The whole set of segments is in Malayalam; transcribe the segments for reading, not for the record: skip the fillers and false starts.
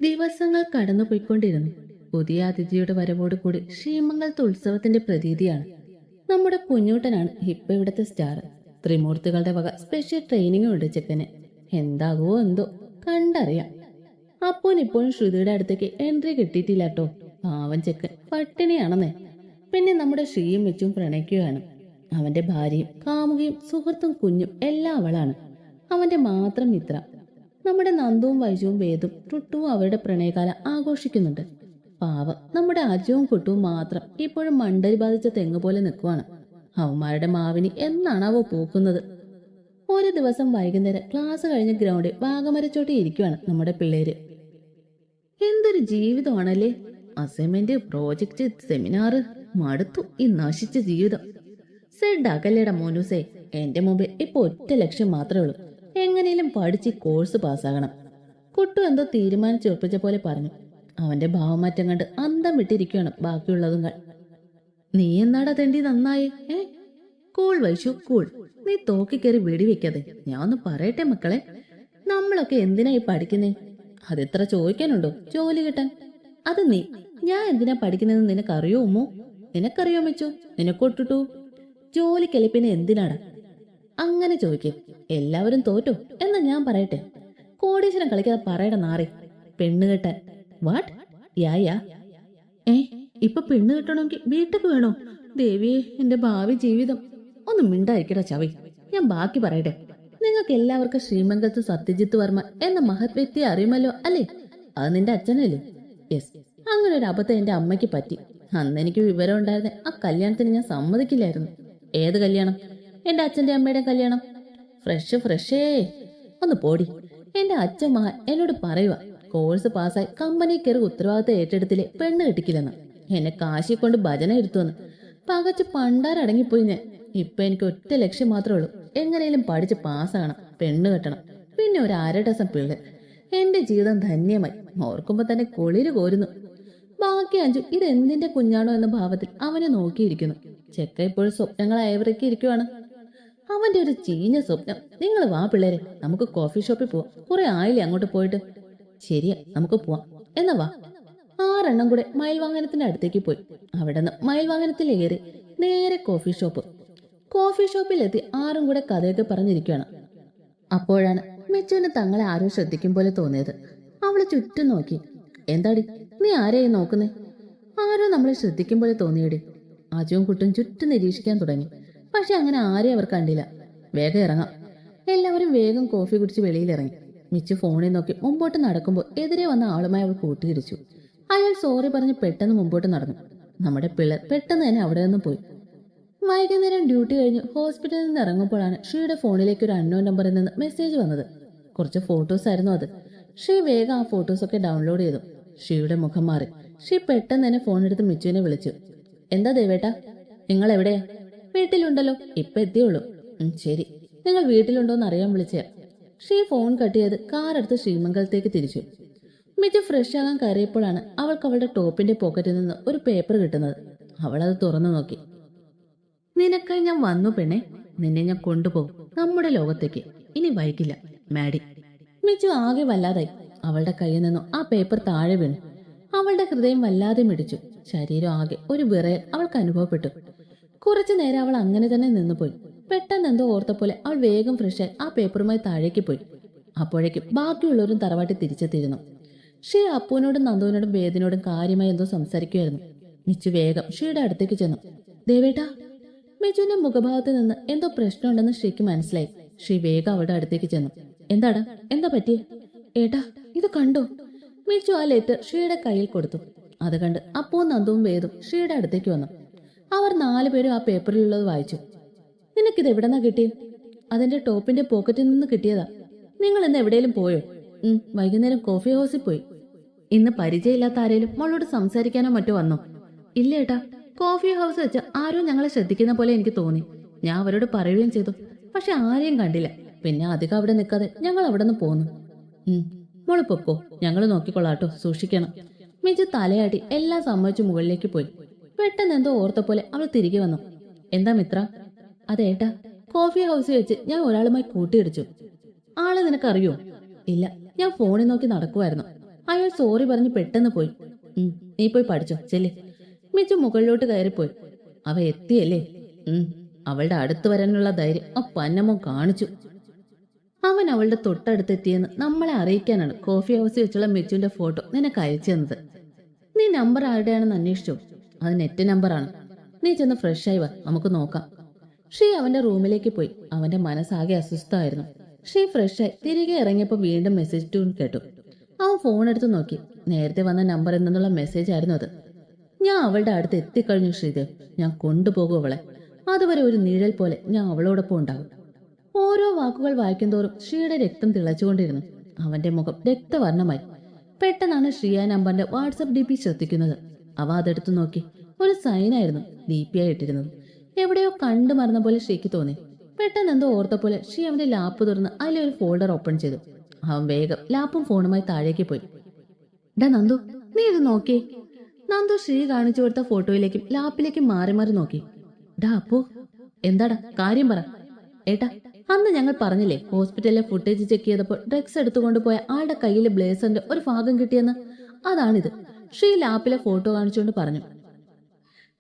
ദിവസങ്ങൾ കടന്നുപോയിക്കൊണ്ടിരുന്നു. പുതിയ അതിഥിയുടെ വരവോടുകൂടി ശ്രീമംഗലത്ത് ഉത്സവത്തിന്റെ പ്രതീതിയാണ്. നമ്മുടെ കുഞ്ഞൂട്ടനാണ് ഇപ്പൊ ഇവിടുത്തെ സ്റ്റാർ. ത്രിമൂർത്തികളുടെ വക സ്പെഷ്യൽ ട്രെയിനിങ്ങും ഉണ്ട് ചെക്കന്. എന്താകുമോ എന്തോ, കണ്ടറിയാം. അപ്പോൻ ഇപ്പോഴും ശ്രുതിയുടെ അടുത്തേക്ക് എൻട്രി കിട്ടിയിട്ടില്ല കേട്ടോ. പാവൻ ചെക്കൻ പട്ടിണിയാണെന്നേ. പിന്നെ നമ്മുടെ ശ്രീയും വെച്ചും പ്രണയിക്കുകയാണ്. അവന്റെ ഭാര്യയും കാമുകയും സുഹൃത്തും കുഞ്ഞും എല്ലാം അവളാണ്. അവന്റെ മാത്രം മിത്ര. നമ്മുടെ നന്ദുവും വൈജുവും വേദും ടുട്ടുവും അവരുടെ പ്രണയകാലം ആഘോഷിക്കുന്നുണ്ട്. പാവം നമ്മുടെ അജുവും കുട്ടുവും മാത്രം ഇപ്പോഴും മണ്ടരി ബാധിച്ച തെങ്ങ് പോലെ നിൽക്കുവാണ്. അവന്മാരുടെ മാവിനി എന്നാണാവോ പൂക്കുന്നത്. ഒരു ദിവസം വൈകുന്നേരം ക്ലാസ് കഴിഞ്ഞ് ഗ്രൗണ്ടിൽ വാഗമരച്ചോട്ടി ഇരിക്കുവാണ് നമ്മുടെ പിള്ളേര്. എന്തൊരു ജീവിതമാണല്ലേ! അസൈൻമെന്റ്, പ്രോജക്റ്റ്, സെമിനാറ്, മടുത്തു ഈ നശിച്ച ജീവിതം. സെഡാക്കല്ലേടാ മോനൂസേ, എന്റെ മുമ്പിൽ ഇപ്പൊ ഒറ്റ ലക്ഷ്യം മാത്രമേ ഉള്ളൂ. എങ്ങനെയും പഠിച്ച് കോഴ്സ് പാസ്സാകണം. കുട്ടു എന്തോ തീരുമാനിച്ചുറപ്പിച്ച പോലെ പറഞ്ഞു. അവന്റെ ഭാവമാറ്റം കണ്ട് അന്തം വിട്ടിരിക്കുകയാണ് ബാക്കിയുള്ളതും. നീ എന്നാടാ തെണ്ടി നന്നായേ? Cool Vaishu, cool. നീ തോക്കിക്കേറി വെടിവെക്കാതെ. ഞാൻ ഒന്ന് പറയട്ടെ മക്കളെ, നമ്മളൊക്കെ എന്തിനായി പഠിക്കുന്നേ? അതെത്ര ചോദിക്കാനുണ്ടോ ജോലി കിട്ടാൻ? അത് നീ. ഞാൻ എന്തിനാ പഠിക്കുന്നതെന്ന് നിനക്കറിയോ ഉമ്മോ? നിനക്കറിയോ മെച്ചോ? നിനക്കൊട്ടിട്ടു ജോലിക്കല്ലേ പിന്നെ എന്തിനാടാ അങ്ങനെ ചോദിക്കേ? എല്ലാവരും തോറ്റോ എന്നാ ഞാൻ പറയട്ടെ. കോടീശ്വരം കളിക്കാതെ പറയട നാറി. പെണ്ണ് കെട്ടാൻ. വാട്ട്? യാ ഇപ്പൊ പെണ്ണ് കെട്ടണമെങ്കിൽ വീട്ടിൽ വേണോ? ദേവിയെ, എന്റെ ഭാവി ജീവിതം. ഒന്ന് മിണ്ടായിരിക്കട ചവി. ഞാൻ ബാക്കി പറയട്ടെ. നിങ്ങൾക്ക് എല്ലാവർക്കും ശ്രീമംഗലത്ത് സത്യജിത്ത് വർമ്മ എന്ന മഹത് വ്യക്തിയെ അറിയുമല്ലോ അല്ലേ? അത് നിന്റെ അച്ഛനല്ലേ? യെസ്. അങ്ങനെ ഒരു അബദ്ധം എന്റെ അമ്മയ്ക്ക് പറ്റി. അന്ന് എനിക്ക് വിവരം ഉണ്ടായിരുന്നെ ആ കല്യാണത്തിന് ഞാൻ സമ്മതിക്കില്ലായിരുന്നു. ഏത് കല്യാണം? എന്റെ അച്ഛന്റെ അമ്മയുടെ കല്യാണം. ഫ്രഷേ ഒന്ന് പോടി. എന്റെ അച്ഛൻ മകൻ എന്നോട് പറയുക, കോഴ്സ് പാസ്സായി കമ്പനി കയറി ഉത്തരവാദിത്തം ഏറ്റെടുത്തില്ലേ പെണ്ണ് കെട്ടിക്കില്ലെന്ന്. എന്നെ കാശി കൊണ്ട് ഭജന ഇരുത്തുവന്ന്. പകച്ച് പണ്ടാരടങ്ങിപ്പോയി ഞാൻ. ഇപ്പൊ എനിക്ക് ഒറ്റ ലക്ഷ്യം മാത്രമേ ഉള്ളൂ. എങ്ങനെയും പഠിച്ച് പാസ്സാകണം, പെണ്ണ് കെട്ടണം, പിന്നെ ഒരു 1/2 ഡസൻ പിള്ളേർ. എന്റെ ജീവിതം ധന്യമായി. ഓർക്കുമ്പോ തന്നെ കുളിര് കോരുന്നു. ബാക്കി അഞ്ചു ഇതെന്തിന്റെ കുഞ്ഞാണോ എന്ന ഭാവത്തിൽ അവനെ നോക്കിയിരിക്കുന്നു. ചെക്ക ഇപ്പോഴും സ്വപ്നങ്ങളായവരൊക്കെ ഇരിക്കുവാണ്. അവന്റെ ഒരു ചീഞ്ഞ സ്വപ്നം. നിങ്ങൾ വാ പിള്ളേരെ, നമുക്ക് കോഫി ഷോപ്പിൽ പോവാം. കുറെ ആയില്ലേ അങ്ങോട്ട് പോയിട്ട്. ശരിയാ, നമുക്ക് പോവാം. എന്നാ വാ. 6 എണ്ണം കൂടെ മയിൽവാഹനത്തിന്റെ അടുത്തേക്ക് പോയി. അവിടെ നിന്ന് മയിൽവാഹനത്തിലേറി നേരെ കോഫി ഷോപ്പ്. കോഫി ഷോപ്പിലെത്തി 6ഉം കൂടെ കഥയൊക്കെ പറഞ്ഞിരിക്കുകയാണ്. അപ്പോഴാണ് മെച്ചുവിന് തങ്ങളെ ആരോ ശ്രദ്ധിക്കും പോലെ തോന്നിയത്. അവള് ചുറ്റും നോക്കി. എന്താടി, നീ ആരെയായി നോക്കുന്നേ? ആരോ നമ്മളെ ശ്രദ്ധിക്കും പോലെ തോന്നിയടി. അജുവും കുട്ടും ചുറ്റും നിരീക്ഷിക്കാൻ തുടങ്ങി. പക്ഷെ അങ്ങനെ ആരെയും അവർ കണ്ടില്ല. വേഗം ഇറങ്ങാം. എല്ലാവരും വേഗം കോഫി കുടിച്ച് വെളിയിലിറങ്ങി. മിച്ചു ഫോണിൽ നോക്കി മുമ്പോട്ട് നടക്കുമ്പോൾ എതിരെ വന്ന ആളുമായി അവൾ കൂട്ടിയിടിച്ചു. അയാൾ സോറി പറഞ്ഞ് പെട്ടെന്ന് മുമ്പോട്ട് നടന്നു. നമ്മുടെ പിള്ളേർ പെട്ടെന്ന് തന്നെ അവിടെ നിന്ന് പോയി. വൈകുന്നേരം ഡ്യൂട്ടി കഴിഞ്ഞ് ഹോസ്പിറ്റലിൽ നിന്ന് ഇറങ്ങുമ്പോഴാണ് ഷീയുടെ ഫോണിലേക്ക് ഒരു അൺനോൺ നമ്പറിൽ നിന്ന് മെസ്സേജ് വന്നത്. കുറച്ച് ഫോട്ടോസ് ആയിരുന്നു അത്. ഷീ വേഗം ആ ഫോട്ടോസൊക്കെ ഡൗൺലോഡ് ചെയ്തു. ഷീയുടെ മുഖം മാറി. ഷീ പെട്ടെന്ന് തന്നെ ഫോൺ എടുത്ത് മിച്ചുവിനെ വിളിച്ചു. എന്താ ദേവേട്ടാ, നിങ്ങൾ എവിടെയാ? വീട്ടിലുണ്ടല്ലോ, ഇപ്പൊ എത്തിയുള്ളൂ. ശരി, നിങ്ങൾ വീട്ടിലുണ്ടോന്ന് അറിയാൻ വിളിച്ചയാ. ഷീ ഫോൺ കട്ട് ചെയ്ത് കാറെടുത്ത് ശ്രീമംഗലത്തേക്ക് തിരിച്ചു. മിച്ചു ഫ്രഷ് ആകാൻ കയറിയപ്പോഴാണ് അവൾക്ക് അവളുടെ ടോപ്പിന്റെ പോക്കറ്റിൽ നിന്ന് ഒരു പേപ്പർ കിട്ടുന്നത്. അവളത് തുറന്നു നോക്കി. നിനക്കായി ഞാൻ വന്നു പെണ്ണെ. നിന്നെ ഞാൻ കൊണ്ടുപോകും നമ്മുടെ ലോകത്തേക്ക്. ഇനി വൈകില്ല, മാഡി. മിച്ചു ആകെ വല്ലാതായി. അവളുടെ കയ്യിൽ നിന്നും ആ പേപ്പർ താഴെ വീണു. അവളുടെ ഹൃദയം വല്ലാതെ മിടിച്ചു. ശരീരം ആകെ ഒരു വിറയൽ അവൾക്ക് അനുഭവപ്പെട്ടു. കുറച്ചു നേരം അവൾ അങ്ങനെ തന്നെ നിന്നുപോയി. പെട്ടെന്ന് എന്തോ ഓർത്തപ്പോലെ അവൾ വേഗം ഫ്രഷായി ആ പേപ്പറുമായി താഴേക്ക് പോയി. അപ്പോഴേക്കും ബാക്കിയുള്ളവരും തറവാട്ടി തിരിച്ചെത്തിയിരുന്നു. ഷീ അപ്പുവിനോടും നന്ദുവിനോടും വേദിനോടും കാര്യമായി എന്തോ സംസാരിക്കുമായിരുന്നു. മിച്ചു വേഗം ഷീയുടെ അടുത്തേക്ക് ചെന്നു. ദേവേട്ടാ. മിച്ചുവിന്റെ മുഖഭാവത്തിൽ നിന്ന് എന്തോ പ്രശ്നമുണ്ടെന്ന് ഷീക്ക് മനസ്സിലായി. ഷീ വേഗം അവളുടെ അടുത്തേക്ക് ചെന്നു. എന്താടാ, എന്താ പറ്റിയേ? ഏട്ടാ, ഇത് കണ്ടോ? മിച്ചു ആ ലെറ്റർ ഷീയുടെ കയ്യിൽ കൊടുത്തു. അത് കണ്ട് അപ്പവും നന്ദുവും വേദും ഷീയുടെ അടുത്തേക്ക് വന്നു. അവർ 4 പേരും ആ പേപ്പറിലുള്ളത് വായിച്ചു. നിനക്കിത് എവിടെന്നാ കിട്ടിയേ? അതിന്റെ ടോപ്പിന്റെ പോക്കറ്റിൽ നിന്ന് കിട്ടിയതാ. നിങ്ങൾ ഇന്ന് എവിടെയെങ്കിലും പോയോ? വൈകുന്നേരം കോഫി ഹൗസിൽ പോയി. ഇന്ന് പരിചയമില്ലാത്ത ആരേലും മോളോട് സംസാരിക്കാനോ മറ്റോ വന്നോ? ഇല്ല ഏട്ടാ, കോഫി ഹൗസ് വെച്ച് ആരോ ഞങ്ങളെ ശ്രദ്ധിക്കുന്ന പോലെ എനിക്ക് തോന്നി. ഞാൻ അവരോട് പറയുകയും ചെയ്തു. പക്ഷെ ആരെയും കണ്ടില്ല. പിന്നെ അധികം അവിടെ നിൽക്കാതെ ഞങ്ങൾ അവിടെ നിന്ന് പോന്നു. മോള് പൊക്കോ, ഞങ്ങൾ നോക്കിക്കൊള്ളാട്ടോ, സൂക്ഷിക്കണം. മിജു തലയാട്ടി എല്ലാം സമ്മതിച്ചു മുകളിലേക്ക് പോയി. പെട്ടെന്ന് എന്തോ ഓർത്തപ്പോലെ അവൾ തിരികെ വന്നു. എന്താ മിത്ര? അതേട്ടാ, കോഫി ഹൗസിൽ വെച്ച് ഞാൻ ഒരാളുമായി കൂട്ടിയിടിച്ചു. ആളെ നിനക്കറിയോ? ഇല്ല, ഞാൻ ഫോണിൽ നോക്കി നടക്കുമായിരുന്നു. അയാൾ സോറി പറഞ്ഞ് പെട്ടെന്ന് പോയി. നീ പോയി പഠിച്ചോ, ചെല്ലേ. മിച്ചു മുകളിലോട്ട് കയറിപ്പോയി. അവ എത്തിയല്ലേ? അവളുടെ അടുത്ത് വരാനുള്ള ധൈര്യം ആ പന്നമ്മ കാണിച്ചു. അവൻ അവളുടെ തൊട്ടടുത്തെത്തിയെന്ന് നമ്മളെ അറിയിക്കാനാണ് കോഫി ഹൗസിൽ വെച്ചുള്ള മിച്ചുവിന്റെ ഫോട്ടോ നിനക്ക് അയച്ചു തന്നത്. നീ നമ്പർ ആരുടെയാണെന്ന് അന്വേഷിച്ചോ? അത് നെറ്റ് നമ്പറാണ്. നീ ചെന്ന് ഫ്രഷായി വാ, നമുക്ക് നോക്കാം. ഷീ അവന്റെ റൂമിലേക്ക് പോയി. അവന്റെ മനസ്സാകെ അസ്വസ്ഥമായിരുന്നു. ഷീ ഫ്രഷായി തിരികെ ഇറങ്ങിയപ്പോൾ വീണ്ടും മെസ്സേജ് ട്യൂൺ കേട്ടു. അവൻ ഫോൺ എടുത്ത് നോക്കി. നേരത്തെ വന്ന നമ്പർ എന്നുള്ള മെസ്സേജ് ആയിരുന്നു അത്. ഞാൻ അവളുടെ അടുത്ത് എത്തിക്കഴിഞ്ഞു ശ്രീദേവ്. ഞാൻ കൊണ്ടുപോകും അവളെ. അതുവരെ ഒരു നിഴൽ പോലെ ഞാൻ അവളോടൊപ്പം ഉണ്ടാകും. ഓരോ വാക്കുകൾ വായിക്കുന്തോറും ശ്രീയുടെ രക്തം തിളച്ചുകൊണ്ടിരുന്നു. അവന്റെ മുഖം രക്തവർണ്ണമായി. പെട്ടെന്നാണ് ശ്രീയ നമ്പറിന്റെ വാട്സപ്പ് DP ശ്രദ്ധിക്കുന്നത്. അവ അതെടുത്തു നോക്കി. ഒരു സൈനായിരുന്നു DP ആയി ഇട്ടിരുന്നത്. എവിടെയോ കണ്ടു മറന്ന പോലെ ശ്രീക്ക് തോന്നി. പെട്ടെന്ന് എന്തോ ഓർത്ത പോലെ ശ്രീ അവന്റെ ലാപ്പ് തുറന്ന് അതിലെ ഒരു ഫോൾഡർ ഓപ്പൺ ചെയ്തു. അവൻ വേഗം ലാപ്പും ഫോണുമായി താഴേക്ക് പോയി. ഡാ നന്ദു, നീ ഇത് നോക്കി. നന്ദു ശ്രീ കാണിച്ചു കൊടുത്ത ഫോട്ടോയിലേക്കും ലാപ്പിലേക്കും മാറി മാറി നോക്കി. ഡാ അപ്പോ എന്താടാ കാര്യം പറ. ഏട്ടാ, അന്ന് ഞങ്ങൾ പറഞ്ഞില്ലേ ഹോസ്പിറ്റലിലെ ഫുട്ടേജ് ചെക്ക് ചെയ്തപ്പോൾ ഡ്രഗ്സ് എടുത്തുകൊണ്ടുപോയ ആളുടെ കയ്യിലെ ബ്ലേസറിന്റെ ഒരു ഭാഗം കിട്ടിയെന്ന്? അതാണിത്. ശ്രീ ലാപ്പിലെ ഫോട്ടോ കാണിച്ചുകൊണ്ട് പറഞ്ഞു.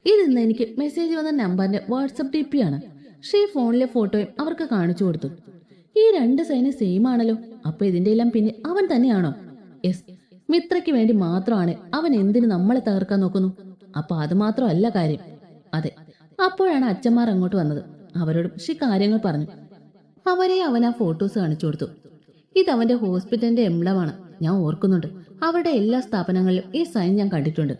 ഇതിന്ന് എനിക്ക് മെസ്സേജ് വന്ന നമ്പറിന്റെ വാട്സപ്പ് DP ആണ്. ശ്രീ ഫോണിലെ ഫോട്ടോയും അവർക്ക് കാണിച്ചു കൊടുത്തു. ഈ രണ്ട് സൈന് സെയിം ആണല്ലോ. അപ്പൊ ഇതിന്റെ എല്ലാം പിന്നെ അവൻ തന്നെയാണോ? യെസ്, മിത്രയ്ക്ക് വേണ്ടി മാത്രമാണ് അവൻ എന്തിനു നമ്മളെ തകർക്കാൻ നോക്കുന്നു. അപ്പൊ അത് മാത്രമല്ല കാര്യം. അതെ. അപ്പോഴാണ് അച്ഛന്മാർ അങ്ങോട്ട് വന്നത്. അവരോടും ശ്രീ കാര്യങ്ങൾ പറഞ്ഞു. അവരെ അവൻ ആ ഫോട്ടോസ് കാണിച്ചു കൊടുത്തു. ഇതവന്റെ ഹോസ്പിറ്റലിന്റെ എംബ്ലമാണ്. ഞാൻ ഓർക്കുന്നുണ്ട്. അവരുടെ എല്ലാ സ്ഥാപനങ്ങളിലും ഈ സൈൻ ഞാൻ കണ്ടിട്ടുണ്ട്.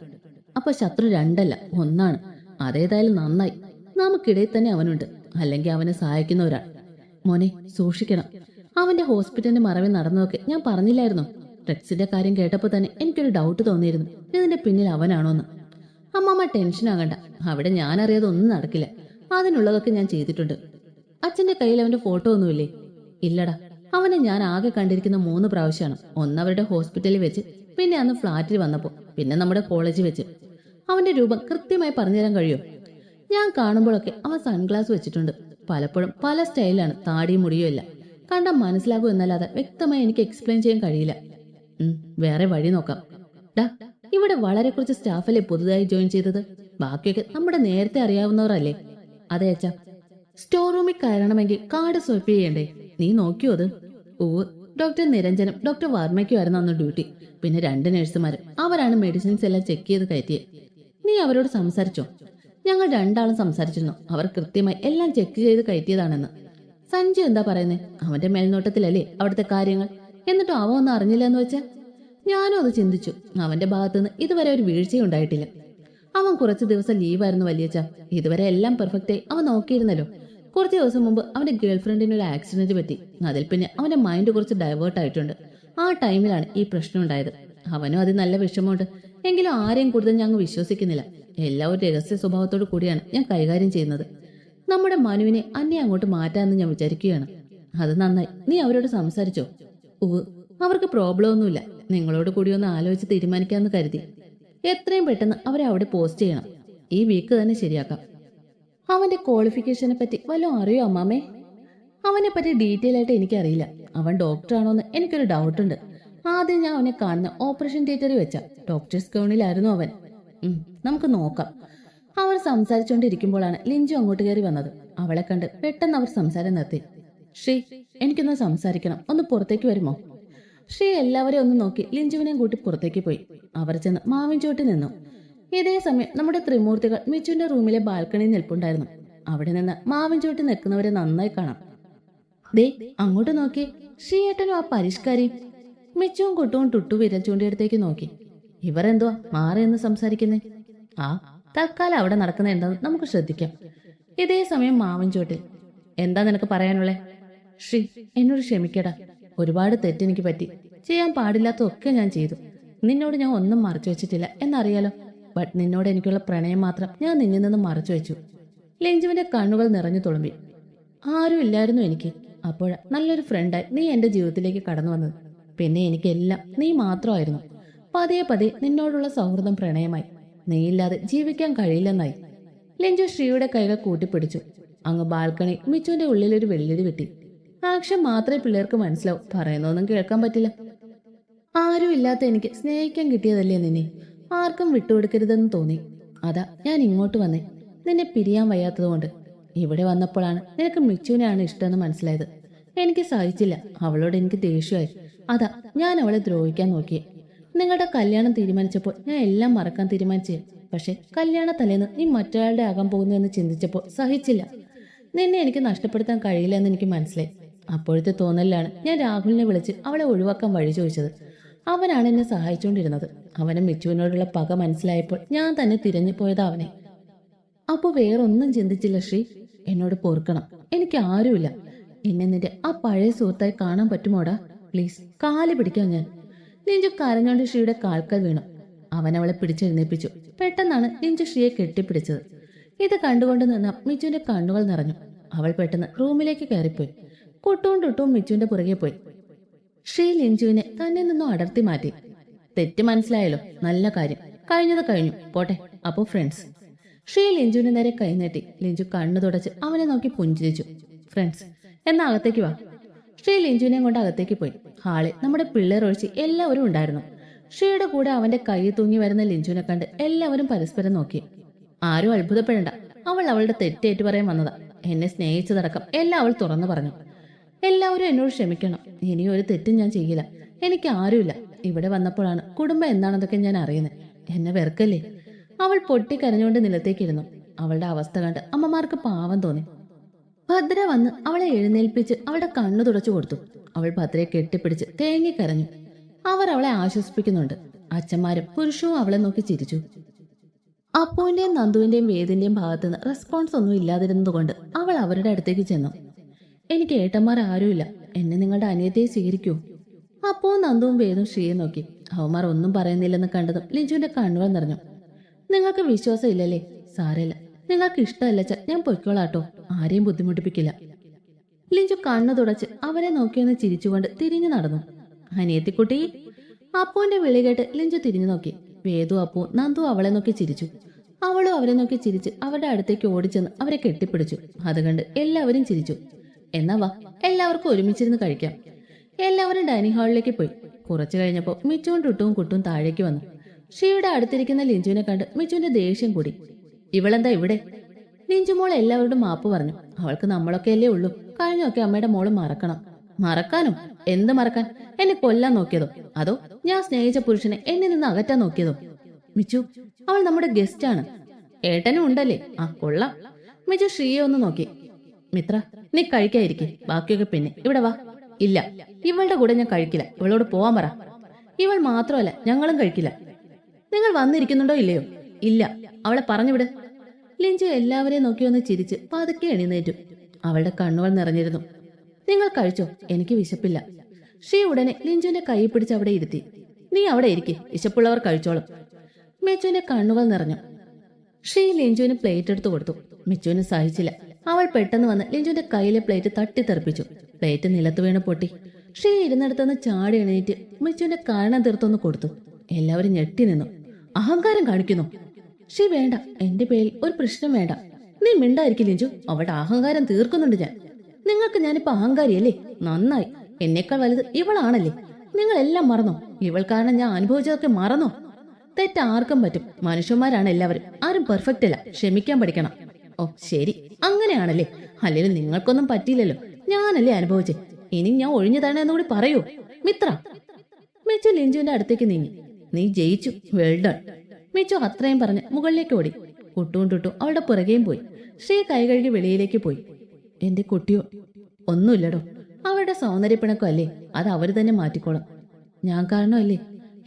അപ്പൊ ശത്രു രണ്ടല്ല, ഒന്നാണ്. അതേതായാലും നന്നായി. നമുക്കിടയിൽ തന്നെ അവനുണ്ട്, അല്ലെങ്കിൽ അവനെ സഹായിക്കുന്ന ഒരാൾ. മോനെ സൂക്ഷിക്കണം. അവന്റെ ഹോസ്പിറ്റലിന്റെ മറവിൽ നടന്നതൊക്കെ ഞാൻ പറഞ്ഞില്ലായിരുന്നോ? ഡ്രഗ്സിന്റെ കാര്യം കേട്ടപ്പോൾ തന്നെ എനിക്കൊരു ഡൗട്ട് തോന്നിയിരുന്നു, ഇതിന്റെ പിന്നിൽ അവനാണോന്ന്. അമ്മമ്മ ടെൻഷൻ ആകണ്ട. അവിടെ ഞാൻ അറിയാതെ ഒന്നും നടക്കില്ല. അതിനുള്ളതൊക്കെ ഞാൻ ചെയ്തിട്ടുണ്ട്. അച്ഛന്റെ കയ്യിൽ അവന്റെ ഫോട്ടോ ഒന്നുമില്ലേ? ഇല്ലടാ. അവനെ ഞാൻ ആകെ കണ്ടിരിക്കുന്ന 3 പ്രാവശ്യമാണ്. ഒന്ന് അവരുടെ ഹോസ്പിറ്റലിൽ വെച്ച്, പിന്നെ അന്ന് ഫ്ലാറ്റിൽ വന്നപ്പോൾ, പിന്നെ നമ്മുടെ കോളേജിൽ വെച്ച്. അവന്റെ രൂപം കൃത്യമായി പറഞ്ഞുതരാൻ കഴിയോ? ഞാൻ കാണുമ്പോഴൊക്കെ അവൻ സൺഗ്ലാസ് വെച്ചിട്ടുണ്ട്. പലപ്പോഴും പല സ്റ്റൈലാണ്, താടിയും മുടിയും ഇല്ല. കണ്ടാൽ മനസ്സിലാകും എന്നല്ലാതെ വ്യക്തമായി എനിക്ക് എക്സ്പ്ലെയിൻ ചെയ്യാൻ കഴിയില്ല. വേറെ വഴി നോക്കാം. ഡാ, ഇവിടെ വളരെ കുറച്ച് സ്റ്റാഫല്ലേ പുതുതായി ജോയിൻ ചെയ്തത്. ബാക്കിയൊക്കെ നമ്മുടെ നേരത്തെ അറിയാവുന്നവരല്ലേ? അതെ അച്ഛാ. സ്റ്റോർ റൂമിൽ കയറണമെങ്കിൽ കാർഡ് സ്വൈപ്പ് ചെയ്യണ്ടേ? നീ നോക്കിയോ അത്? ഡോക്ടർ നിരഞ്ജനും ഡോക്ടർ വർമ്മയ്ക്കുമായിരുന്നു അന്ന് ഡ്യൂട്ടി. പിന്നെ 2 നഴ്സുമാരും. അവരാണ് മെഡിസിൻസ് എല്ലാം ചെക്ക് ചെയ്ത് കയറ്റിയത്. നീ അവരോട് സംസാരിച്ചോ? ഞങ്ങൾ 2 ആളും സംസാരിച്ചിരുന്നു. അവർ കൃത്യമായി എല്ലാം ചെക്ക് ചെയ്ത് കയറ്റിയതാണെന്ന്. സഞ്ജു എന്താ പറയുന്നേ? അവന്റെ മേൽനോട്ടത്തിലല്ലേ അവിടുത്തെ കാര്യങ്ങൾ. എന്നിട്ടും അവ ഒന്നും അറിഞ്ഞില്ല എന്ന് വെച്ചാൽ? ഞാനും അത് ചിന്തിച്ചു. അവന്റെ ഭാഗത്തുനിന്ന് ഇതുവരെ ഒരു വീഴ്ചയും ഉണ്ടായിട്ടില്ല. അവൻ കുറച്ച് ദിവസം ലീവായിരുന്നു വലിയച്ഛ. ഇതുവരെ എല്ലാം പെർഫെക്റ്റായി അവൻ നോക്കിയിരുന്നല്ലോ. കുറച്ച് ദിവസം മുമ്പ് അവന്റെ ഗേൾഫ്രണ്ടിന് ഒരു ആക്സിഡന്റ് പറ്റി. അതിൽ പിന്നെ അവന്റെ മൈൻഡ് കുറച്ച് ഡൈവേർട്ട് ആയിട്ടുണ്ട്. ആ ടൈമിലാണ് ഈ പ്രശ്നം ഉണ്ടായത്. അവനും അതിൽ നല്ല വിഷമമുണ്ട്. എങ്കിലും ആരെയും കൂടുതൽ ഞങ്ങൾ വിശ്വസിക്കുന്നില്ല. എല്ലാം ഒരു രഹസ്യ സ്വഭാവത്തോടു കൂടിയാണ് ഞാൻ കൈകാര്യം ചെയ്യുന്നത്. നമ്മുടെ മനുവിനെ അന്നെ അങ്ങോട്ട് മാറ്റാമെന്ന് ഞാൻ വിചാരിക്കുകയാണ്. അത് നന്നായി. നീ അവരോട് സംസാരിച്ചോ? അവർക്ക് പ്രോബ്ലം ഒന്നുമില്ല. നിങ്ങളോട് കൂടി ഒന്ന് ആലോചിച്ച് തീരുമാനിക്കാമെന്ന് കരുതി. എത്രയും പെട്ടെന്ന് അവരെ അവിടെ പോസ്റ്റ് ചെയ്യണം. ഈ വീക്ക് തന്നെ ശരിയാക്കാം. അവന്റെ ക്വാളിഫിക്കേഷനെ പറ്റി വല്ലതും അറിയോ അമ്മാമേ? അവനെ പറ്റി ഡീറ്റെയിൽ ആയിട്ട് എനിക്കറിയില്ല. അവൻ ഡോക്ടറാണോന്ന് എനിക്കൊരു ഡൗട്ടുണ്ട്. ആദ്യം ഞാൻ അവനെ കാണുന്ന ഓപ്പറേഷൻ തിയേറ്ററിൽ വെച്ച ഡോക്ടേഴ്സ് ഗൗണിലായിരുന്നു അവൻ. നമുക്ക് നോക്കാം. അവർ സംസാരിച്ചുകൊണ്ടിരിക്കുമ്പോഴാണ് ലിഞ്ചു അങ്ങോട്ട് കയറി വന്നത്. അവളെ കണ്ട് പെട്ടെന്ന് അവർ സംസാരം നിർത്തി. ശ്രീ, എനിക്കൊന്ന് സംസാരിക്കണം. ഒന്ന് പുറത്തേക്ക് വരുമോ? ശ്രീ എല്ലാവരെയും ഒന്ന് നോക്കി ലിഞ്ചുവിനെയും കൂട്ടി പുറത്തേക്ക് പോയി. അവർ ചെന്ന് മാവിൻ ചുവട്ടിൽ നിന്നു. ഇതേ സമയം നമ്മുടെ ത്രിമൂർത്തികൾ മിച്ചുവിന്റെ റൂമിലെ ബാൽക്കണിയിൽ നിൽപ്പുണ്ടായിരുന്നു. അവിടെ നിന്ന് മാവിൻ ചുവട്ടിൽ നിൽക്കുന്നവരെ നന്നായി കാണാം. ദേ അങ്ങോട്ട് നോക്കി. ശ്രീയേട്ടനും ആ പരിഷ്കാരിയും. മിച്ചുവും കുട്ടുവും ടുട്ടു വിരൽ ചൂണ്ടിയടുത്തേക്ക് നോക്കി. ഇവർ എന്തുവാ മാറി എന്ന് സംസാരിക്കുന്നേ? തൽക്കാലം അവിടെ നടക്കുന്ന എന്താന്ന് നമുക്ക് ശ്രദ്ധിക്കാം. ഇതേ സമയം മാവിൻ ചുവട്ടിൽ. എന്താ നിനക്ക് പറയാനുള്ളേ? ശ്രീ, എന്നോട് ക്ഷമിക്കടാ. ഒരുപാട് തെറ്റെനിക്ക് പറ്റി. ചെയ്യാൻ പാടില്ലാത്തതൊക്കെ ഞാൻ ചെയ്തു. നിന്നോട് ഞാൻ ഒന്നും മറച്ചു വെച്ചിട്ടില്ല എന്നറിയാലോ. ബട്ട് നിന്നോട് എനിക്കുള്ള പ്രണയം മാത്രം ഞാൻ നിന്നിൽ നിന്ന് മറച്ചു വെച്ചു. ലിഞ്ചുവിന്റെ കണ്ണുകൾ നിറഞ്ഞു തുളുമ്പി. ആരും ഇല്ലായിരുന്നു എനിക്ക്. അപ്പോഴാ നല്ലൊരു ഫ്രണ്ടായി നീ എന്റെ ജീവിതത്തിലേക്ക് കടന്നു വന്നത്. പിന്നെ എനിക്കെല്ലാം നീ മാത്രമായിരുന്നു. പതിയെ പതിയെ നിന്നോടുള്ള സൗഹൃദം പ്രണയമായി. നീയില്ലാതെ ജീവിക്കാൻ കഴിയില്ലെന്നായി. ലിഞ്ചു ശ്രീയുടെ കൈകൾ കൂട്ടിപ്പിടിച്ചു. അങ്ങ് ബാൽക്കണി മിച്ചുവിന്റെ ഉള്ളിലൊരു വെള്ളിടി വെട്ടി. ആക്ഷൻ മാത്രമേ പിള്ളേർക്ക് മനസ്സിലാവും. പറയുന്നൊന്നും കേൾക്കാൻ പറ്റില്ല. ആരും ഇല്ലാത്ത എനിക്ക് സ്നേഹിക്കാൻ കിട്ടിയതല്ലേ നിന്നെ. ആർക്കും വിട്ടുകൊടുക്കരുതെന്ന് തോന്നി. അതാ ഞാൻ ഇങ്ങോട്ട് വന്നേ. നിന്നെ പിരിയാൻ വയ്യാത്തതുകൊണ്ട്. ഇവിടെ വന്നപ്പോഴാണ് നിനക്ക് മിച്ചുവിനെയാണ് ഇഷ്ടമെന്ന് മനസ്സിലായത്. എനിക്ക് സഹിച്ചില്ല. അവളോട് എനിക്ക് ദേഷ്യമായി. അതാ ഞാൻ അവളെ ദ്രോഹിക്കാൻ നോക്കിയേ. നിങ്ങളുടെ കല്യാണം തീരുമാനിച്ചപ്പോൾ ഞാൻ എല്ലാം മറക്കാൻ തീരുമാനിച്ചേ. പക്ഷെ കല്യാണ തലേന്ന് നീ മറ്റൊരാളുടെ ആകാൻ പോകുന്നു എന്ന് ചിന്തിച്ചപ്പോൾ സഹിച്ചില്ല. നിന്നെ എനിക്ക് നഷ്ടപ്പെടുത്താൻ കഴിയില്ല എന്ന് എനിക്ക് മനസ്സിലായി. അപ്പോഴത്തെ തോന്നലിലാണ് ഞാൻ രാഹുലിനെ വിളിച്ച് അവളെ ഒഴിവാക്കാൻ വഴി ചോദിച്ചത്. അവനാണ് എന്നെ സഹായിച്ചുകൊണ്ടിരുന്നത്. അവന് മിച്ചുവിനോടുള്ള പക മനസ്സിലായപ്പോൾ ഞാൻ തന്നെ തിരഞ്ഞു പോയതാ അവനെ. അപ്പോൾ വേറൊന്നും ചിന്തിച്ചില്ല ശ്രീ. എന്നോട് പൊറുക്കണം. എനിക്ക് ആരുമില്ല. എന്നെ നിന്റെ ആ പഴയ സുഹൃത്തായി കാണാൻ പറ്റുമോടാ? പ്ലീസ്, കാല് പിടിക്കാം ഞാൻ. ലിഞ്ചു കരഞ്ഞോണ്ട് ശ്രീയുടെ കാൽക്കൽ വീണു. അവൻ അവളെ പിടിച്ചെഴുന്നേൽപ്പിച്ചു. പെട്ടെന്നാണ് ലിഞ്ചു ശ്രീയെ കെട്ടിപ്പിടിച്ചത്. ഇത് കണ്ടുകൊണ്ട് നിന്ന മിച്ചുവിന്റെ കണ്ണുകൾ നിറഞ്ഞു. അവൾ പെട്ടെന്ന് റൂമിലേക്ക് കയറിപ്പോയി. കുട്ടും ടുട്ടും മിച്ചുവിന്റെ പുറകെ പോയി. ശ്രീ ലിഞ്ചുവിനെ തന്നെ നിന്നും അടർത്തി മാറ്റി. തെറ്റ് മനസ്സിലായല്ലോ, നല്ല കാര്യം. കഴിഞ്ഞത് കഴിഞ്ഞു, പോട്ടെ. അപ്പോ ഫ്രണ്ട്സ്. ശ്രീ ലിഞ്ചുവിന് നേരെ കൈനീട്ടി. ലിഞ്ചു കണ്ണു തുടച്ച് അവനെ നോക്കി പുഞ്ചിരിച്ചു. ഫ്രണ്ട്സ്, എന്നാ അകത്തേക്ക് വാ. ശ്രീ ലിഞ്ചുവിനെ കൊണ്ട് അകത്തേക്ക് പോയി. ഹാളിൽ നമ്മുടെ പിള്ളേർ ഒഴിച്ച് എല്ലാവരും ഉണ്ടായിരുന്നു. ശ്രീയുടെ കൂടെ അവന്റെ കൈ തൂങ്ങി വരുന്ന ലിഞ്ചുവിനെ കണ്ട് എല്ലാവരും പരസ്പരം നോക്കി. ആരും അത്ഭുതപ്പെടേണ്ട. അവൾ അവളുടെ തെറ്റേറ്റു പറയാൻ വന്നതാ. എന്നെ സ്നേഹിച്ചതടക്കം എല്ലാം അവൾ തുറന്നു പറഞ്ഞു. എല്ലാവരും എന്നോട് ക്ഷമിക്കണം. ഇനിയും ഒരു തെറ്റും ഞാൻ ചെയ്യില്ല. എനിക്ക് ആരുമില്ല. ഇവിടെ വന്നപ്പോഴാണ് കുടുംബം എന്താണെന്നൊക്കെ ഞാൻ അറിയുന്നത്. എന്നെ വെറുക്കല്ലേ. അവൾ പൊട്ടിക്കരഞ്ഞുകൊണ്ട് നിലത്തേക്കിരുന്നു. അവളുടെ അവസ്ഥ കണ്ട് അമ്മമാർക്ക് പാവം തോന്നി. ഭദ്ര വന്ന് അവളെ എഴുന്നേൽപ്പിച്ച് അവളുടെ കണ്ണു തുടച്ചു കൊടുത്തു. അവൾ ഭദ്രയെ കെട്ടിപ്പിടിച്ച് തേങ്ങിക്കരഞ്ഞു. അവർ അവളെ ആശ്വസിപ്പിക്കുന്നുണ്ട്. അച്ഛന്മാരും പുരുഷവും അവളെ നോക്കി ചിരിച്ചു. അപ്പുവിന്റെയും നന്ദുവിന്റെയും വേദിന്റെയും ഭാഗത്തുനിന്ന് റെസ്പോൺസ് ഒന്നും ഇല്ലാതിരുന്നതുകൊണ്ട് അവൾ അവരുടെ അടുത്തേക്ക് ചെന്നു. എനിക്ക് ഏട്ടന്മാർ ആരുമില്ല. എന്നെ നിങ്ങളുടെ അനിയത്തിയെ സ്വീകരിക്കൂ. അപ്പവും നന്ദുവും വേദും ശ്രീയെ നോക്കി. അവന്മാർ ഒന്നും പറയുന്നില്ലെന്ന് കണ്ടതും ലിഞ്ചുവിന്റെ കണ്ണുകൾ നിറഞ്ഞു. നിങ്ങൾക്ക് വിശ്വാസം ഇല്ലല്ലേ? സാരമില്ല. നിങ്ങൾക്ക് ഇഷ്ടമല്ല ഞാൻ പൊയ്ക്കോളാട്ടോ. ആരെയും ബുദ്ധിമുട്ടിപ്പിക്കില്ല. ലിഞ്ചു കണ്ണു തുടച്ച് അവരെ നോക്കിയൊന്ന് ചിരിച്ചുകൊണ്ട് തിരിഞ്ഞു നടന്നു. അനിയത്തിക്കുട്ടി. അപ്പുവിന്റെ വിളി കേട്ട് ലിഞ്ചു തിരിഞ്ഞു നോക്കി. വേദു അപ്പു നന്ദു അവളെ നോക്കി ചിരിച്ചു. അവളും അവരെ നോക്കി ചിരിച്ച് അവരുടെ അടുത്തേക്ക് ഓടിച്ചെന്ന് അവരെ കെട്ടിപ്പിടിച്ചു. അത് കണ്ട് എല്ലാവരും ചിരിച്ചു. എന്നാ വാ, എല്ലാവർക്കും ഒരുമിച്ചിരുന്ന് കഴിക്കാം. എല്ലാവരും ഡൈനിങ് ഹാളിലേക്ക് പോയി. കുറച്ചു കഴിഞ്ഞപ്പോൾ മിച്ചുവും ടുട്ടുവും കുട്ടും താഴേക്ക് വന്നു. ഷീയുടെ അടുത്തിരിക്കുന്ന ലിഞ്ചുവിനെ കണ്ട് മിച്ചുവിന്റെ ദേഷ്യം കൂടി. ഇവളെന്താ ഇവിടെ? ലിഞ്ചുമോൾ എല്ലാവരോടും മാപ്പ് പറഞ്ഞു. അവൾക്ക് നമ്മളൊക്കെ അല്ലേ ഉള്ളൂ. കഴിഞ്ഞൊക്കെ അമ്മയുടെ മോള് മറക്കണം. മറക്കാനോ? എന്ത് മറക്കാൻ? എന്നെ കൊല്ലാൻ നോക്കിയതോ? അതോ ഞാൻ സ്നേഹിച്ച പുരുഷനെ എന്നെ നിന്ന് അകറ്റാൻ നോക്കിയതോ? മിച്ചു, അവൾ നമ്മുടെ ഗസ്റ്റ് ആണ്. ഏട്ടനും ഉണ്ടല്ലേ? ആ കൊള്ളാം. മിച്ചു ശ്രീയെ ഒന്ന് നോക്കി. മിത്ര, നീ കഴിക്കാതിരിക്കെ. ബാക്കിയൊക്കെ പിന്നെ. ഇവിടെ വാ. ഇല്ല, ഇവളുടെ കൂടെ ഞാൻ കഴിക്കില്ല. ഇവളോട് പോവാൻ പറ. ഇവൾ മാത്രമല്ല, ഞങ്ങളും കഴിക്കില്ല. നിങ്ങൾ വന്നിരിക്കുന്നുണ്ടോ ഇല്ലയോ? ഇല്ല, അവളെ പറഞ്ഞുവിട്. ലിഞ്ചു എല്ലാവരെയും നോക്കി ഒന്ന് ചിരിച്ച് പതുക്കെ എഴുന്നേറ്റു. അവളുടെ കണ്ണുകൾ നിറഞ്ഞിരുന്നു. നിങ്ങൾ കഴിച്ചോ? എനിക്ക് വിശപ്പില്ല. ശ്രീ ഉടനെ ലിഞ്ചുവിന്റെ കൈ പിടിച്ച് അവിടെ ഇരുത്തി. നീ അവിടെ ഇരിക്കെ, വിശപ്പുള്ളവർ കഴിച്ചോളും. മിച്ചുവിന്റെ കണ്ണുകൾ നിറഞ്ഞു. ശ്രീ ലിഞ്ചുവിന് പ്ലേറ്റ് എടുത്തു കൊടുത്തു. മിച്ചുവിന് സഹിച്ചില്ല. അവൾ പെട്ടെന്ന് വന്ന് ലിഞ്ചുവിന്റെ കയ്യിലെ പ്ലേറ്റ് തട്ടിത്തെറിപ്പിച്ചു. പ്ലേറ്റ് നിലത്ത് വീണ് പൊട്ടി. ശ്രീ ഇരുന്നിടത്തുനിന്ന് ചാടി എണീറ്റ് മിച്ചുവിന്റെ കാരണം തീർത്തൊന്ന് കൊടുത്തു. എല്ലാവരും ഞെട്ടി നിന്നു. അഹങ്കാരം കാണിക്കുന്നു. ശ്രീ, വേണ്ട, എന്റെ പേരിൽ ഒരു പ്രശ്നം വേണ്ട. നീ മിണ്ടായിരിക്കും ലിഞ്ചു. അവളുടെ അഹങ്കാരം തീർക്കുന്നുണ്ട് ഞാൻ. നിങ്ങൾക്ക് ഞാനിപ്പോ അഹങ്കാരിയല്ലേ? നന്നായി. എന്നേക്കാൾ വലുത് ഇവളാണല്ലേ? നിങ്ങളെല്ലാം മറന്നോ? ഇവൾ കാരണം ഞാൻ അനുഭവിച്ചതൊക്കെ മറന്നോ? തെറ്റ് ആർക്കും പറ്റും. മനുഷ്യന്മാരാണ് എല്ലാവരും. ആരും പെർഫെക്റ്റ് അല്ല. ക്ഷമിക്കാൻ പഠിക്കണം. ഓ ശരി, അങ്ങനെയാണല്ലേ? അല്ലെങ്കിൽ നിങ്ങൾക്കൊന്നും പറ്റിയില്ലല്ലോ. ഞാനല്ലേ അനുഭവിച്ചേ. ഇനി ഞാൻ ഒഴിഞ്ഞു തരണമെന്നുകൂടി പറയൂ മിത്ര. മിച്ചു ലിഞ്ചുവിന്റെ അടുത്തേക്ക് നീങ്ങി. നീ ജയിച്ചു, വെൽ ഡൺ. മിച്ചു അത്രയും പറഞ്ഞ് മുകളിലേക്ക് ഓടി. കുട്ടും ടുട്ടും അവളുടെ പുറകെയും പോയി. ശ്രീ കൈ കഴുകി വെളിയിലേക്ക് പോയി. എന്റെ കുട്ടിയോ? ഒന്നുമില്ലടോ. അവരുടെ സൗന്ദര്യപ്പിണക്കോ അല്ലേ? അത് അവര് തന്നെ മാറ്റിക്കോളും. ഞാൻ കാരണമല്ലേ?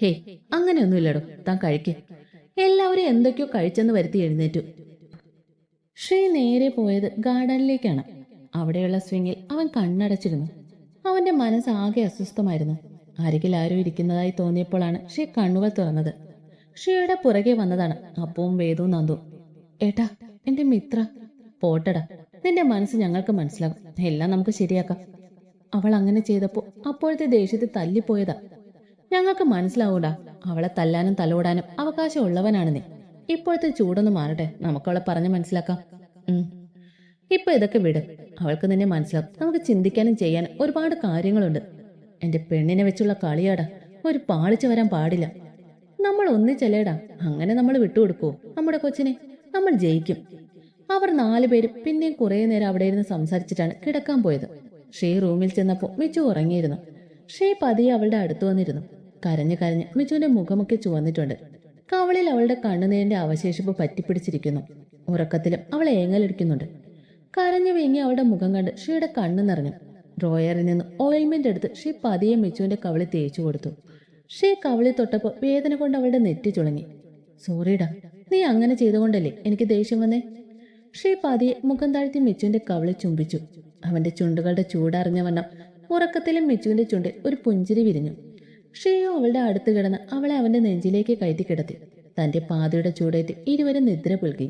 ഹേ, അങ്ങനെയൊന്നുമില്ലടോ. താൻ കഴിക്കേ. എല്ലാവരും എന്തൊക്കെയോ കഴിച്ചെന്ന് വരുത്തി എഴുന്നേറ്റു. ശ്രീ നേരെ പോയത് ഗാർഡനിലേക്കാണ്. അവിടെയുള്ള സ്വിങ്ങിൽ അവൻ കണ്ണടച്ചിരുന്നു. അവന്റെ മനസ്സ് ആകെ അസ്വസ്ഥമായിരുന്നു. അരികിൽ ആരും ഇരിക്കുന്നതായി തോന്നിയപ്പോഴാണ് ശ്രീ കണ്ണുകൾ തുറന്നത്. ശ്രീയുടെ പുറകെ വന്നതാണ് അപ്പവും വേദവും നന്ദുവും. ഏട്ടാ, എന്റെ മിത്ര. പോട്ടടാ, നിന്റെ മനസ്സ് ഞങ്ങൾക്ക് മനസ്സിലാകും. എല്ലാം നമുക്ക് ശരിയാക്കാം. അവൾ അങ്ങനെ ചെയ്തപ്പോ അപ്പോഴത്തെ ദേഷ്യത്തിൽ തല്ലിപ്പോയതാ. ഞങ്ങൾക്ക് മനസ്സിലാവൂടാ. അവളെ തല്ലാനും തലോടാനും അവകാശമുള്ളവനാണ് നീ. ഇപ്പോഴത്തെ ചൂടൊന്ന് മാറട്ടെ, നമുക്കവളെ പറഞ്ഞ് മനസ്സിലാക്കാം. ഇപ്പൊ ഇതൊക്കെ വിട്. അവൾക്ക് നിന്നെ മനസ്സിലാവും. നമുക്ക് ചിന്തിക്കാനും ചെയ്യാനും ഒരുപാട് കാര്യങ്ങളുണ്ട്. എന്റെ പെണ്ണിനെ വെച്ചുള്ള കളിയാടാ. ഒരു പാളിച്ച വരാൻ പാടില്ല. നമ്മൾ ഒന്നിച്ചല്ലേടാ, അങ്ങനെ നമ്മൾ വിട്ടുകൊടുക്കുവോ നമ്മുടെ കൊച്ചിനെ? നമ്മൾ ജയിക്കും. അവർ 4 പേരും പിന്നെയും കുറെ നേരം അവിടെ ഇരുന്ന് സംസാരിച്ചിട്ടാണ് കിടക്കാൻ പോയത്. ഷീ റൂമിൽ ചെന്നപ്പോൾ മിച്ചു ഉറങ്ങിയിരുന്നു. ഷീ പതിയെ അവളുടെ അടുത്ത് വന്നിരുന്നു. കരഞ്ഞു കരഞ്ഞ് മിച്ചുവിന്റെ മുഖമൊക്കെ ചുവന്നിട്ടുണ്ട്. കവളിൽ അവളുടെ കണ്ണുനീരിന്റെ അവശേഷിപ്പ് പറ്റിപ്പിടിച്ചിരിക്കുന്നു. ഉറക്കത്തിലും അവൾ ഏങ്ങലടിക്കുന്നുണ്ട്. കരഞ്ഞു വീങ്ങി അവളുടെ മുഖം കണ്ട് ഷീയുടെ കണ്ണു നിറഞ്ഞു. ഡ്രോയറിൽ നിന്ന് ഓയിൽമെന്റ് എടുത്ത് ഷീ പതിയെ മിച്ചുവിന്റെ കവളി തേച്ചു കൊടുത്തു. ഷീ കവളി തൊട്ടപ്പോൾ വേദന കൊണ്ട് അവളുടെ നെറ്റി ചുളങ്ങി. സോറിടാ, നീ അങ്ങനെ ചെയ്തുകൊണ്ടല്ലേ എനിക്ക് ദേഷ്യം വന്നേ. ഷീ പതിയെ മുഖം താഴ്ത്തി മിച്ചുവിന്റെ കവളി ചുംബിച്ചു. അവന്റെ ചുണ്ടുകളുടെ ചൂടറിഞ്ഞ വണ്ണം ഉറക്കത്തിലും മിച്ചുവിന്റെ ചുണ്ടിൽ ഒരു പുഞ്ചിരി വിരിഞ്ഞു. ഷീയോ അവളുടെ അടുത്ത് കിടന്ന് അവളെ അവന്റെ നെഞ്ചിലേക്ക് കയറ്റി കിടത്തി. തന്റെ പാതയുടെ ചൂടേറ്റ് ഇരുവരും നിദ്ര പുൽകി.